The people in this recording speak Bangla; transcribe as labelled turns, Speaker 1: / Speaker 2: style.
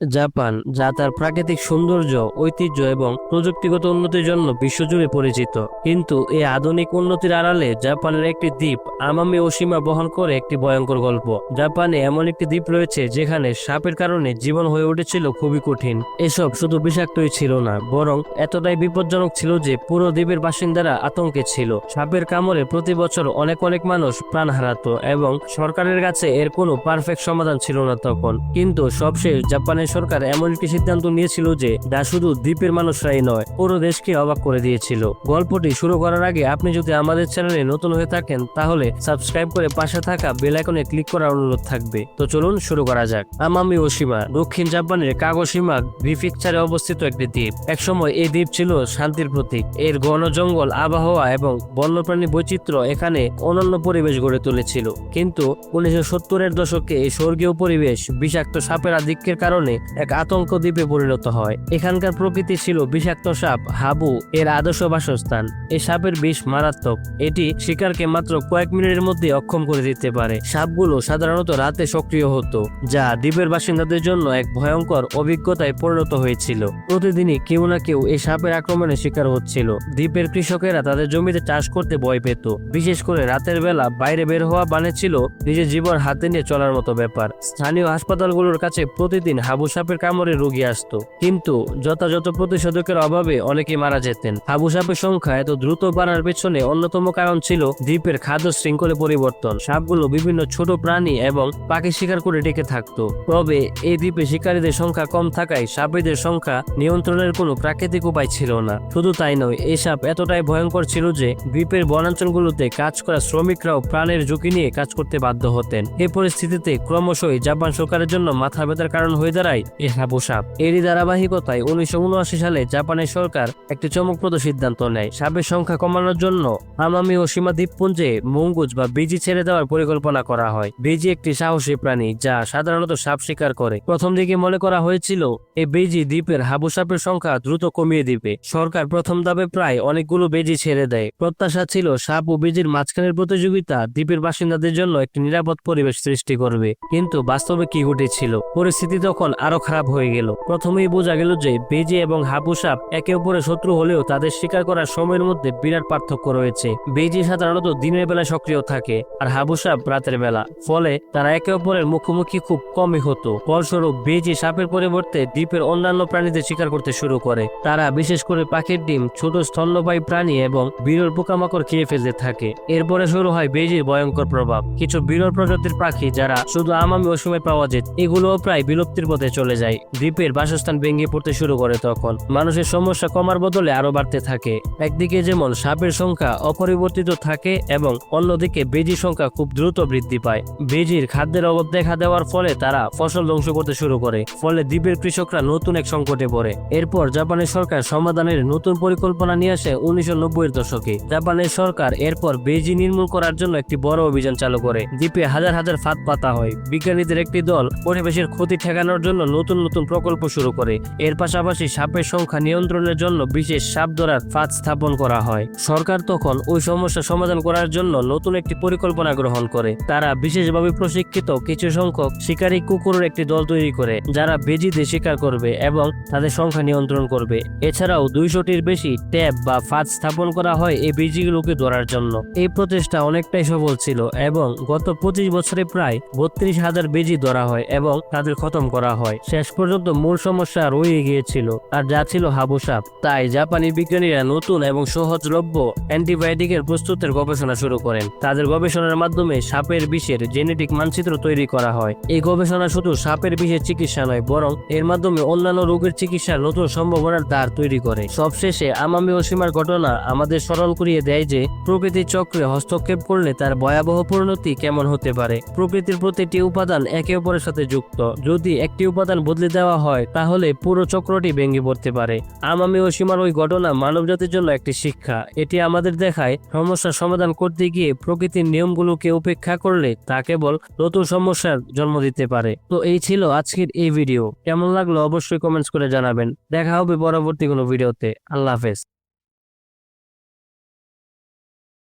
Speaker 1: জাপান, যা তার প্রাকৃতিক সৌন্দর্য, ঐতিহ্য এবং প্রযুক্তিগত উন্নতির জন্য বিশ্বজুড়ে পরিচিত, কিন্তু এই আধুনিক উন্নতির আড়ালে জাপানের একটি দ্বীপ আমামি ওশিমা বহন করে একটি ভয়ঙ্কর গল্প। জাপানে এমন একটি দ্বীপ রয়েছে যেখানে সাপের কারণে জীবন হয়ে উঠেছিল খুবই কঠিন। এসব শুধু বিষাক্তই ছিল না, বরং এতটাই বিপজ্জনক ছিল যে পুরো দ্বীপের বাসিন্দারা আতঙ্কে ছিল। সাপের কামড়ে প্রতি বছর অনেক অনেক মানুষ প্রাণ হারাতো এবং সরকারের কাছে এর কোনো পারফেক্ট সমাধান ছিল না তখন। কিন্তু সবশেষ জাপানের সরকার এমন একটি সিদ্ধান্ত নিয়েছিল যে যা শুধু দ্বীপের মানুষরাই নয়, পুরো দেশকে অবাক করে দিয়েছিল। গল্পটি শুরু করার আগে আপনি যদি আমাদের চ্যানেলে নতুন হয়ে থাকেন তাহলে সাবস্ক্রাইব করে পাশে থাকা বেল আইকনে ক্লিক করার অনুরোধ থাকবে। তো চলুন শুরু করা যাক। আমামি ওশিমা দক্ষিণ জাপানের কাগোশিমা প্রিফেকচারে অবস্থিত একটি দ্বীপ। একসময় এই দ্বীপ ছিল শান্তির প্রতীক। এর ঘন জঙ্গল, আবহাওয়া এবং বন্যপ্রাণী বৈচিত্র্য এখানে অনন্য পরিবেশ গড়ে তুলেছিল। কিন্তু 1970-এর দশকে এই স্বর্গীয় পরিবেশ বিষাক্ত সাপের আধিক্যের কারণে এক আতঙ্ক দ্বীপে পরিণত হয়। এখানকার প্রকৃতি ছিল বিষাক্ত সাপ হাবু এর আদর্শ বাসস্থান। এই সাপের বিষ মারাত্মক। এটি শিকারকে মাত্র কয়েক মিনিটের মধ্যে অক্ষম করে দিতে পারে। সাপগুলো সাধারণত রাতে সক্রিয় হতো, যা দ্বীপের বাসিন্দাদের জন্য এক ভয়ঙ্কর অভিজ্ঞতায় পরিণত হয়েছিল। প্রতিদিনই কেউ না কেউ এই সাপের আক্রমণের শিকার হচ্ছিল। দ্বীপের কৃষকেরা তাদের জমিতে চাষ করতে ভয় পেত। বিশেষ করে রাতের বেলা বাইরে বের হওয়া মানে ছিল নিজের জীবন হাতে নিয়ে চলার মতো ব্যাপার। স্থানীয় হাসপাতালগুলোর কাছে প্রতিদিন হাবু সাপের কামড়ে রোগী আসতো, কিন্তু যথাযথ প্রতিষেধকের অভাবে অনেকে মারা যেতেন। হাবু সাপের সংখ্যা এত দ্রুত বাড়ার পেছনে অন্যতম কারণ ছিল দ্বীপের খাদ্য শৃঙ্খলে পরিবর্তন। সাপগুলো বিভিন্ন ছোট প্রাণী এবং পাখি শিকার করে টিকে থাকতো। তবে এই দ্বীপে শিকারীদের সংখ্যা কম থাকায় সাপেদের সংখ্যা নিয়ন্ত্রণের কোনো প্রাকৃতিক উপায় ছিল না। শুধু তাই নয়, এই সাপ এতটাই ভয়ঙ্কর ছিল যে দ্বীপের বনাঞ্চলগুলোতে কাজ করা শ্রমিকরাও প্রাণের ঝুঁকি নিয়ে কাজ করতে বাধ্য হতেন। এই পরিস্থিতিতে ক্রমশই জাপান সরকারের জন্য মাথা ব্যথার কারণ হয়ে দাঁড়ায় এই হাবু সাপ। এরই ধারাবাহিকতায় 1979 সালে জাপানের সরকার একটি চমকপ্রদ সিদ্ধান্ত নেয়। সাপের সংখ্যা কমানোর জন্য আমামি ওশিমা দ্বীপপুঞ্জে মঙ্গুজ বা বেজি ছেড়ে দেওয়ার পরিকল্পনা করা হয়। বেজি একটি সাহসী প্রাণী যা সাধারণত সাপ শিকার করে। প্রথম দিকে মনে করা হয়েছিল এই বেজি দ্বীপের হাবু সাপের সংখ্যা দ্রুত কমিয়ে দিবে। সরকার প্রথম ধাপে প্রায় অনেকগুলো বেজি ছেড়ে দেয়। প্রত্যাশা ছিল সাপ ও বেজির মাঝখানের প্রতিযোগিতা দ্বীপের বাসিন্দাদের জন্য একটি নিরাপদ পরিবেশ সৃষ্টি করবে। কিন্তু বাস্তবে কি ঘটেছিল? পরিস্থিতি তখন আরো খারাপ হয়ে গেল। প্রথমেই বোঝা গেল যে বেজি এবং হাবু সাপ একে অপরের শত্রু হলেও তাদের শিকার করার সময়ের মধ্যে বিরাট পার্থক্য রয়েছে। বেজি সাধারণত দিনের বেলা সক্রিয় থাকে আর হাবু সাপ রাতের বেলা, ফলে তারা একে অপরের মুখোমুখি খুব কমই হতো। ফলস্বরূপ বেজি সাপের পরিবর্তে দ্বীপের অন্যান্য প্রাণীদের শিকার করতে শুরু করে। তারা বিশেষ করে পাখির ডিম, ছোট স্তন্যপায়ী প্রাণী এবং বিরল পোকামাকড় খেয়ে ফেলতে থাকে। এরপরে শুরু হয় বেজির ভয়ঙ্কর প্রভাব। কিছু বিরল প্রজাতির পাখি যারা শুধু আমামি ওশিমায় পাওয়া যেত, এগুলোও প্রায় বিলুপ্তির পথে চলে যায়। দ্বীপের বাসস্থান ভেঙে পড়তে শুরু করে। তখন মানুষের সমস্যা কমার বদলে আরো বাড়তে থাকে। একদিকে যেমন সাপের সংখ্যা অপরিবর্তিত থাকে এবং অন্যদিকে বেজির সংখ্যা খুব দ্রুত বৃদ্ধি পায়। বেজির খাদ্যের অভাব দেখা দেওয়ার ফলে তারা ফসল ধ্বংস করতে শুরু করে, ফলে দ্বীপের কৃষকরা নতুন এক সংকটে পড়ে। এরপর জাপানের সরকার সমাধানের নতুন পরিকল্পনা নিয়ে আসে 1990-এর দশকে। জাপানের সরকার এরপর বেজি নির্মূল করার জন্য একটি বড় অভিযান চালু করে। দ্বীপে হাজার হাজার ফাঁদ পাতা হয়। বিজ্ঞানীদের একটি দল পরিবেশের ক্ষতি ঠেকানোর জন্য নতুন নতুন প্রকল্প শুরু করে। এর পাশাপাশি সাপের সংখ্যা নিয়ন্ত্রণের জন্য বিশেষ সাপ ধরার ফাঁদ স্থাপন করা হয়। সরকার তখন ওই সমস্যা সমাধান করার জন্য নতুন একটি পরিকল্পনা গ্রহণ করে। তারা বিশেষভাবে প্রশিক্ষিত কিছু সংখ্যক শিকারী কুকুরের একটি দল তৈরি করে, যারা বেজিতে শিকার করবে এবং তাদের সংখ্যা নিয়ন্ত্রণ করবে। এছাড়াও 200-টির বেশি ট্যাব বা ফাঁদ স্থাপন করা হয় এই বেজিগুলোকে ধরার জন্য। এই প্রচেষ্টা অনেকটাই সফল ছিল এবং গত 25 বছরে প্রায় 32,000 বেজি ধরা হয় এবং তাদের খতম করা হয়। শেষ পর্যন্ত মূল সমস্যা রয়ে গিয়েছিল, আর যা ছিল হাবু সাপ। তাই জাপানি বিজ্ঞানীরা নতুন এবং সহজলভ্য অ্যান্টিবায়োটিকের প্রস্তুতের গবেষণা শুরু করেন। তাদের গবেষণার মাধ্যমে সাপের বিষের জেনেটিক মানচিত্র তৈরি করা হয়। এই গবেষণা শুধু সাপের বিষের চিকিৎসা নয়, বরং এর মাধ্যমে অন্যান্য রোগের চিকিৎসার নতুন সম্ভাবনার দ্বার তৈরি করে। সবশেষে আমামি ওশিমার ঘটনা আমাদের স্মরণ করিয়ে দেয় যে প্রকৃতির চক্রে হস্তক্ষেপ করলে তার ভয়াবহ পরিণতি কেমন হতে পারে। প্রকৃতির প্রতিটি উপাদান একে অপরের সাথে যুক্ত। যদি একটি উপাদান বদলে দেওয়া হয় তাহলে পুরো চক্রটি ভেঙে পড়তে পারে। আমামি ওশিমার ওই ঘটনা মানবজাতির জন্য একটি শিক্ষা। এটি আমাদের দেখায় সমস্যার সমাধান করতে গিয়ে প্রকৃতির নিয়মগুলোকে উপেক্ষা করলে তা কেবল নতুন সমস্যার জন্ম দিতে পারে। তো এই ছিল আজকের এই ভিডিও। কেমন লাগলো অবশ্যই কমেন্টস করে জানাবেন। দেখা হবে পরবর্তী কোনো ভিডিওতে। আল্লাহ হাফেজ।